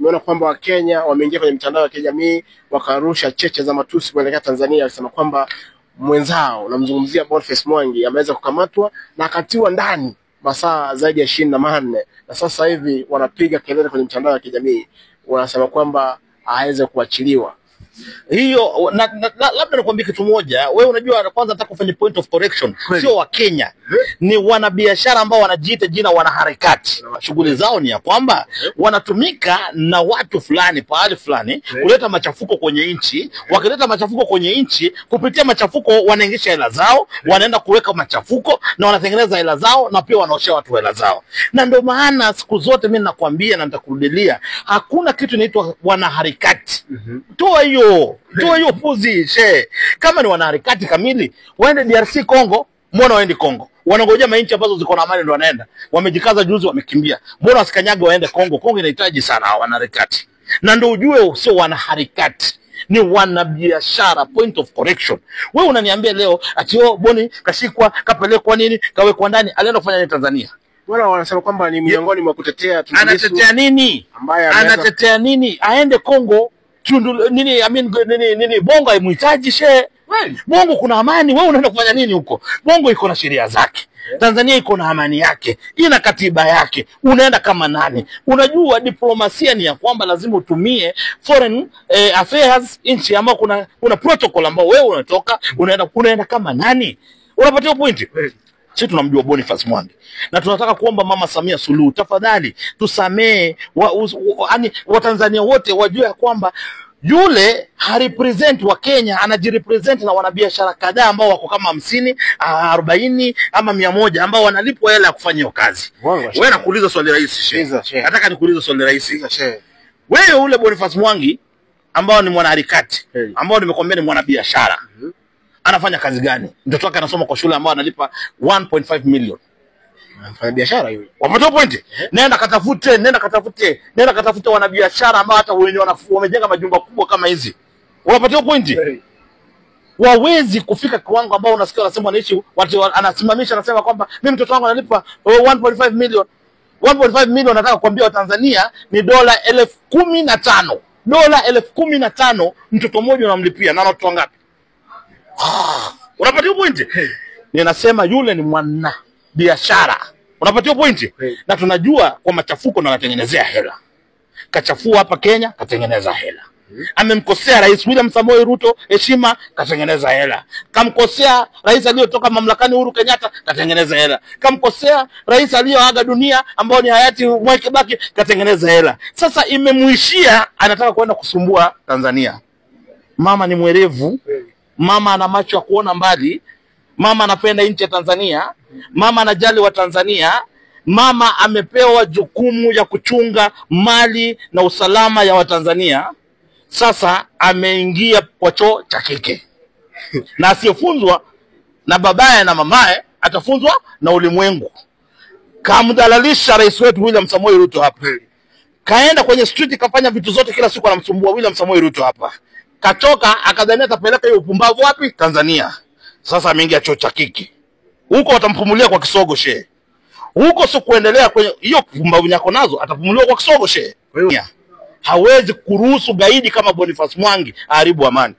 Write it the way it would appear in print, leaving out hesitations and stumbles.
tumeona kwamba Wakenya wameingia kwenye mitandao ya kijamii wakarusha cheche za matusi kuelekea Tanzania, wakisema kwamba mwenzao, namzungumzia Boniface Mwangi, ameweza kukamatwa na akatiwa ndani masaa zaidi ya 24, na sasa hivi wanapiga kelele kwenye mitandao ya kijamii, wanasema kwamba aweze kuachiliwa. Hiyo labda nakwambia kitu moja, wewe unajua kwanza nataka kufanya point of correction. Sio wa Kenya, ni wanabiashara ambao wanajiita jina wanaharakati. Shughuli zao ni ya kwamba wanatumika na watu fulani pahali fulani kuleta machafuko kwenye nchi. Wakileta machafuko kwenye nchi, kupitia machafuko wanaingisha hela zao, wanaenda kuweka machafuko na wanatengeneza hela zao, na pia wanaoshia watu hela zao. Na ndio maana siku zote mimi nakwambia na nitakurudilia, hakuna kitu inaitwa wanaharakati. Toa hiyo puzi she. Kama ni wanaharakati kamili, waende DRC Congo. Mbona waende Congo? Wanangojea mainchi ambazo ziko na amani ndio wanaenda. Wamejikaza juzi wamekimbia. Mbona wasikanyage waende Congo? Kongo inahitaji sana wanaharakati. Na ndio ujue sio wanaharakati, ni wanabiashara. Point of correction. Wewe unaniambia leo ati Boni kashikwa, kapelekwa nini, kawekwa ndani, alienda kufanya nini Tanzania? Wala wanasema kwamba ni miongoni mwa kutetea Tundu Lissu. Anatetea nini? Anatetea nini? Aende Congo. Tundu nini Bongo haimhitaji she. Bongo kuna amani, wewe unaenda kufanya nini huko? Bongo iko na sheria zake. Tanzania iko na amani yake, ina katiba yake. Unaenda kama nani? Unajua diplomasia ni ya kwamba lazima utumie foreign affairs nchi ambao kuna protocol ambao wewe unatoka unaenda kama nani? Unapata point? Sisi tunamjua Boniface Mwangi na tunataka kuomba Mama Samia Suluhu, tafadhali tusamee Watanzania wote wajue kwamba yule harepresent wa Kenya, anajirepresent na wanabiashara kadhaa ambao wako kama 50, 40 ama 100 ambao wanalipwa hela ya kufanya hiyo kazi. Wewe nakuuliza swali rahisi nataka nikuulize swali rahisi wewe ule Boniface Mwangi ambao ni mwanaharakati, ambao nimekwambia ni mwanabiashara, anafanya kazi gani? Mtoto wake anasoma kwa shule ambao analipa 1.5 million. Anafanya biashara yule. Wapata point? Nenda katafute wanabiashara ambao hata wenyewe wamejenga majumba kubwa kama hizi. Wapata point? Wawezi kufika kiwango ambao unasikia wanasema wanaishi, watu anasimamisha anasema kwamba mimi mtoto wangu analipa 1.5 million. 1.5 million nataka kuambia Tanzania ni dola 15,000. Dola 15,000 mtoto mmoja unamlipia, na watu wangapi? Unapata point? Ninasema yule ni mwana biashara. Unapata point? Na tunajua kwa machafuko na anatengenezea hela. Kachafua hapa Kenya, katengeneza hela. Amemkosea Rais William Samoei Ruto heshima, katengeneza hela. Kamkosea rais aliyotoka mamlakani Uhuru Kenyatta, katengeneza hela. Kamkosea rais aliyoaga dunia ambao ni hayati Mwai Kibaki, katengeneza hela. Sasa imemuishia, anataka kwenda kusumbua Tanzania. Mama ni mwerevu. Mama ana macho ya kuona mbali. Mama anapenda nchi ya Tanzania. Mama anajali wa Tanzania. Mama amepewa jukumu ya kuchunga mali na usalama ya Watanzania. Sasa ameingia kwa choo cha kike. Na asiyofunzwa na babaye na mamaye, atafunzwa na ulimwengu. Kamdhalalisha rais wetu William Samoei Ruto hapa. Kaenda kwenye street kafanya vitu zote, kila siku anamsumbua William Samoei Ruto hapa. Katoka akadhania atapeleka hiyo upumbavu wapi? Tanzania. Sasa ameingia choo cha kike. Huko watampumulia kwa kisogo she. Huko sio kuendelea kwenye hiyo pumbavu nyako nazo, atapumuliwa kwa kisogo she. Hawezi kuruhusu gaidi kama Boniface Mwangi aharibu amani.